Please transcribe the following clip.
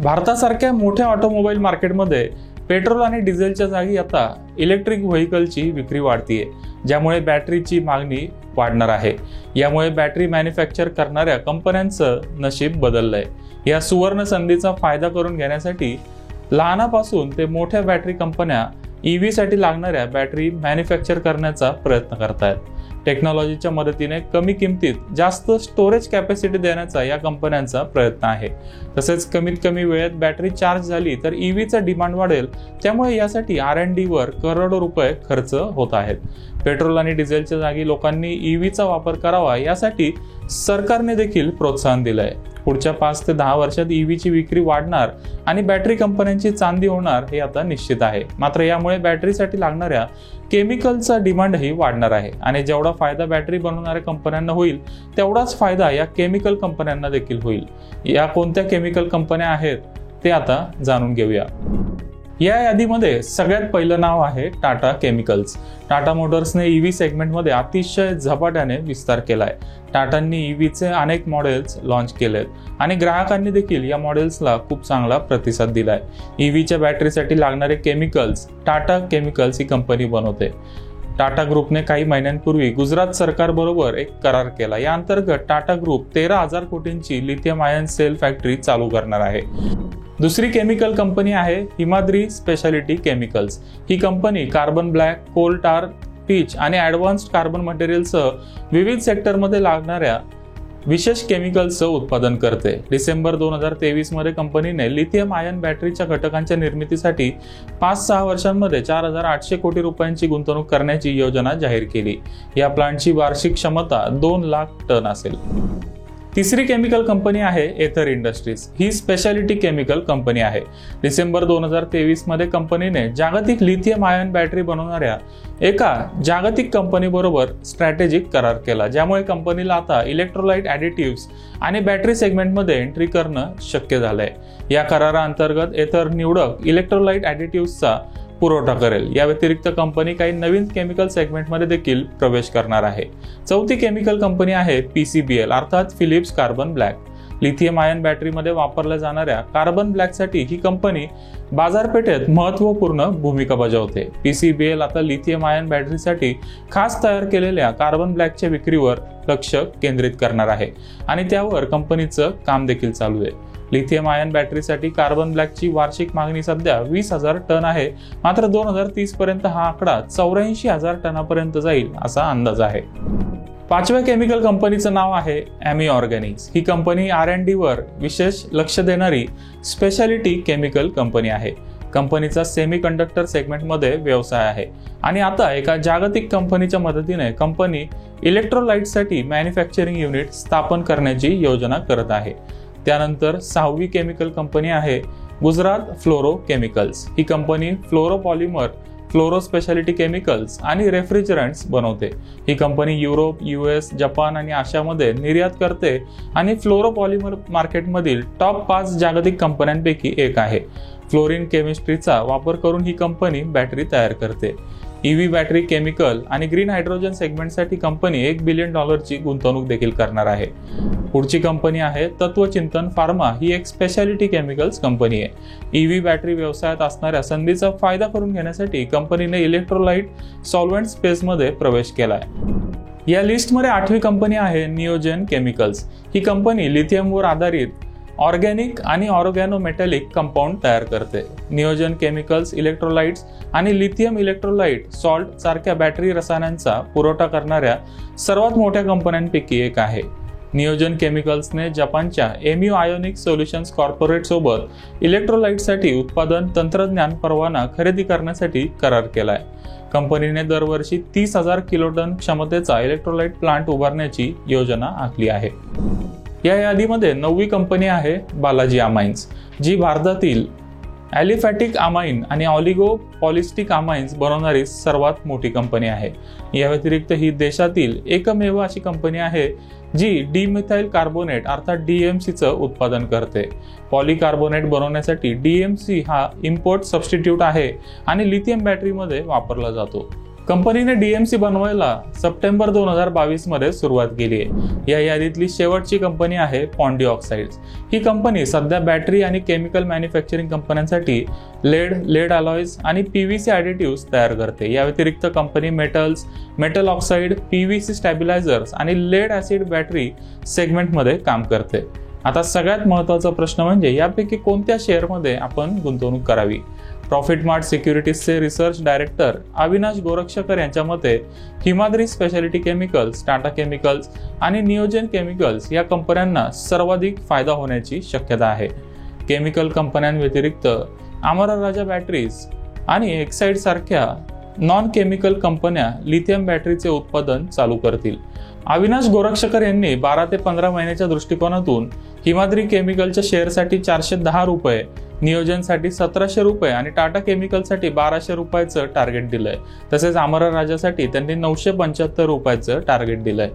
भारतासारख्या मोठ्या ऑटोमोबाईल मार्केटमध्ये पेट्रोल आणि डिझेलच्या जागी आता इलेक्ट्रिक व्हेकलची विक्री वाढतीये, ज्यामुळे बॅटरीची मागणी वाढणार आहे। यामुळे बॅटरी मॅन्युफॅक्चर करणाऱ्या कंपन्यांचं नशीब बदललंय। या सुवर्ण संधीचा फायदा करून घेण्यासाठी लहानापासून ते मोठ्या बॅटरी कंपन्या ईव्ही साठी लागणाऱ्या बॅटरी मॅन्युफॅक्चर करण्याचा प्रयत्न करतायत। टेक्नॉलॉजीच्या मदतीने कमी किमतीत जास्त स्टोरेज कॅपॅसिटी देण्याचा या कंपन्यांचा प्रयत्न आहे। तसेच कमीत कमी वेळेत बॅटरी चार्ज झाली तर ईव्हीचा डिमांड वाढेल, त्यामुळे यासाठी R&D वर करोडो रुपये खर्च होत आहेत। पेट्रोल आणि डिझेलच्या जागी लोकांनी ईव्हीचा वापर करावा यासाठी सरकारने देखील प्रोत्साहन दिलंय। पुढच्या 5 ते 10 वर्षात ईव्हीची विक्री वाढणार आणि बॅटरी कंपन्यांची चांदी होणार हे आता निश्चित आहे। मात्र यामुळे बॅटरीसाठी लागणाऱ्या केमिकलचा डिमांडही वाढणार आहे आणि जेवढा फायदा बॅटरी बनवणाऱ्या कंपन्यांना होईल तेवढाच फायदा या केमिकल कंपन्यांना देखील होईल। या कोणत्या केमिकल कंपन्या आहेत ते आता जाणून घेऊया। या यादीमध्ये सगळ्यात पहिलं नाव आहे टाटा केमिकल्स। टाटा मोटर्सने ईव्ही सेगमेंटमध्ये अतिशय झपाट्याने विस्तार केलाय। टाटांनी ईव्हीचे अनेक मॉडेल्स लॉन्च केलेत आणि ग्राहकांनी देखील या मॉडेल्सला खूप चांगला प्रतिसाद दिलाय। ईव्हीच्या बॅटरीसाठी लागणारे केमिकल्स टाटा केमिकल्स ही कंपनी बनवते। टाटा ग्रुपने काही महिन्यांपूर्वी गुजरात सरकारबरोबर एक करार केला। या अंतर्गत टाटा ग्रुप 13,000 कोटींची लिथियम आयन सेल फॅक्टरी चालू करणार आहे। दुसरी केमिकल कंपनी आहे हिमाद्री स्पेशालिटी केमिकल्स। ही कंपनी कार्बन ब्लॅक, कोल टार पिच आणि ॲडव्हान्स्ड कार्बन मटेरियलसह विविध सेक्टरमध्ये लागणाऱ्या विशेष केमिकल्सचं उत्पादन करते। डिसेंबर 2023 मध्ये कंपनीने लिथियम आयन बॅटरीच्या घटकांच्या निर्मितीसाठी 5-6 वर्षांमध्ये 4,800 कोटी रुपयांची गुंतवणूक करण्याची योजना जाहीर केली। या प्लांटची वार्षिक क्षमता 2 लाख टन असेल। तिसरी केमिकल कंपनी आहे एथर इंडस्ट्रीज। ही स्पेशालिटी केमिकल कंपनी आहे। डिसेंबर 2023 मध्ये कंपनीने जागतिक लिथियम आयन बॅटरी बनवणाऱ्या एका जागतिक कंपनीबरोबर स्ट्रॅटेजिक करार केला, ज्यामुळे कंपनीला आता इलेक्ट्रोलाइट ॲडिटिव्ह्ज आणि बॅटरी सेगमेंटमध्ये एंट्री करणं शक्य झालंय। या कराराअंतर्गत एथर निवडक इलेक्ट्रोलाइट ॲडिटिव्ह्जचा पुरवठा करेल। या व्यतिरिक्त कंपनी काही नवीन केमिकल सेगमेंटमध्ये देखील प्रवेश करणार आहे। चौथी केमिकल कंपनी आहे PCBL अर्थात Phillips carbon black. Lithium ion बॅटरीमध्ये वापरल्या जाणाऱ्या कार्बन ब्लॅकसाठी ही कंपनी बाजारपेठेत महत्त्वपूर्ण भूमिका बजावते। PCBL आता लिथियम आयन बॅटरीसाठी खास तयार केलेल्या कार्बन ब्लॅकच्या विक्रीवर लक्ष केंद्रित करणार आहे आणि त्यावर कंपनीचं काम देखील चालू आहे। लिथियम आयन बॅटरीसाठी कार्बन ब्लॅकची वार्षिक मागणी सध्या 20,000 टन आहे, मात्र 2030 पर्यंत हा आकडा 84,000 टनापर्यंत जाईल असा अंदाज आहे। पाचव्या केमिकल कंपनीचं नाव आहे ॲमी ऑर्गॅनिक्स। ही कंपनी R&D वर विशेष लक्ष देणारी स्पेशालिटी केमिकल कंपनी आहे। कंपनीचा सेमीकंडक्टर सेगमेंटमध्ये व्यवसाय आहे आणि आता एका जागतिक कंपनीच्या मदतीने कंपनी इलेक्ट्रोलाइटसाठी मॅन्युफॅक्चरिंग युनिट स्थापन करण्याची योजना करत आहे। त्यानंतर 6वी केमिकल कंपनी आहे गुजरात फ्लोरो केमिकल्स। ही कंपनी फ्लोरोपॉलिमर, फ्लोरो स्पेशालिटी केमिकल्स आणि रेफ्रिजरंट्स बनवते। ही कंपनी युरोप, US, जपान आणि आशियामध्ये निर्यात करते आणि फ्लोरोपॉलिमर मार्केटमधील टॉप 5 जागतिक कंपन्यांपैकी एक आहे। फ्लोरीन केमिस्ट्रीचा वापर करून ही कंपनी बॅटरी तयार करते। ईव्ही बॅटरी, केमिकल आणि ग्रीन हायड्रोजन सेगमेंटसाठी कंपनी $1 बिलियन गुंतवणूक देखील करणार आहे। पुढची कंपनी आहे तत्वचिंतन फार्मा। ही एक स्पेशालिटी केमिकल्स कंपनी आहे। ईव्ही बॅटरी व्यवसायात असणाऱ्या संधीचा फायदा करून घेण्यासाठी कंपनीने इलेक्ट्रोलाइट सॉल्व्हेंट स्पेसमध्ये प्रवेश केलाय। या लिस्टमध्ये 8वी कंपनी आहे नियोजन केमिकल्स। ही कंपनी लिथियमवर आधारित ऑर्गॅनिक आणि ऑर्गॅनोमेटॅलिक कंपाऊंड तयार करते। नियोजन केमिकल्स इलेक्ट्रोलाइट्स आणि लिथियम इलेक्ट्रोलाइट सॉल्ट सारख्या बॅटरी रसायनांचा पुरवठा करणाऱ्या सर्वात मोठ्या कंपन्यांपैकी एक आहे। नियोजन केमिकल्सने जपानच्या एम्यू आयोनिक सोल्युशन्स कॉर्पोरेट सोबत इलेक्ट्रोलाइटसाठी उत्पादन तंत्रज्ञान परवाना खरेदी करण्यासाठी करार केलाय। कंपनीने दरवर्षी 30,000 किलोटन क्षमतेचा इलेक्ट्रोलाइट प्लांट उभारण्याची योजना आखली आहे। या यादीमध्ये 9वी कंपनी आहे बालाजी अमाइन्स, जी भारतातील ॲलिफॅटिक अमाइन आणि ऑलिगो पॉलिस्टिक अमाइन्स बनवणारी सर्वात मोठी कंपनी आहे। या व्यतिरिक्त ही देशातील एकमेव अशी कंपनी आहे जी डिमिथाइल कार्बोनेट अर्थात DMCचं उत्पादन करते। पॉलिकार्बोनेट बनवण्यासाठी DMC हा इम्पोर्ट सबस्टिट्यूट आहे आणि लिथियम बॅटरीमध्ये वापरला जातो। कंपनीने डीएमसी बनवायला सप्टेंबर 2022 मध्ये सुरुवात केली आहे। या यादीतली शेवटची कंपनी आहे पॉन्डी ऑक्साइड्स। ही कंपनी सध्या बॅटरी आणि केमिकल मॅन्युफॅक्चरिंग कंपन्यांसाठी लेड अलॉयज आणि पीव्हीसी ॲडिटिव्ह्ज तयार करते। या व्यतिरिक्त company metals, metal oxide, PVC stabilisers आणि लेड ॲसिड बॅटरी सेगमेंटमध्ये काम करते। आता सगळ्यात महत्त्वाचा प्रश्न म्हणजे यापैकी कोणत्या शेअरमध्ये आपण गुंतवणूक करावी। प्रॉफिट मार्ट सिक्युरिटीजचे रिसर्च डायरेक्टर अविनाश गोरक्षकर यांच्या मते Himadri speciality chemicals, Tata chemicals आणि नियोजन केमिकल्स या कंपन्यांना सर्वाधिक फायदा होण्याची शक्यता आहे। केमिकल कंपन्यांव्यतिरिक्त अमरा राजा बॅटरीज आणि एक्साइड सारख्या नॉन केमिकल कंपन्या लिथियम बॅटरीचे उत्पादन चालू करतील। अविनाश गोरक्षकर यांनी 12 ते 15 महिन्याच्या दृष्टिकोनातून हिमाद्री केमिकलच्या शेअरसाठी 410 रुपये, नियोजनसाठी 1700 रुपये आणि टाटा केमिकलसाठी 1200 रुपयाचं टार्गेट दिलंय। तसेच अमरा राजासाठी त्यांनी 975 रुपयाचं टार्गेट दिलंय।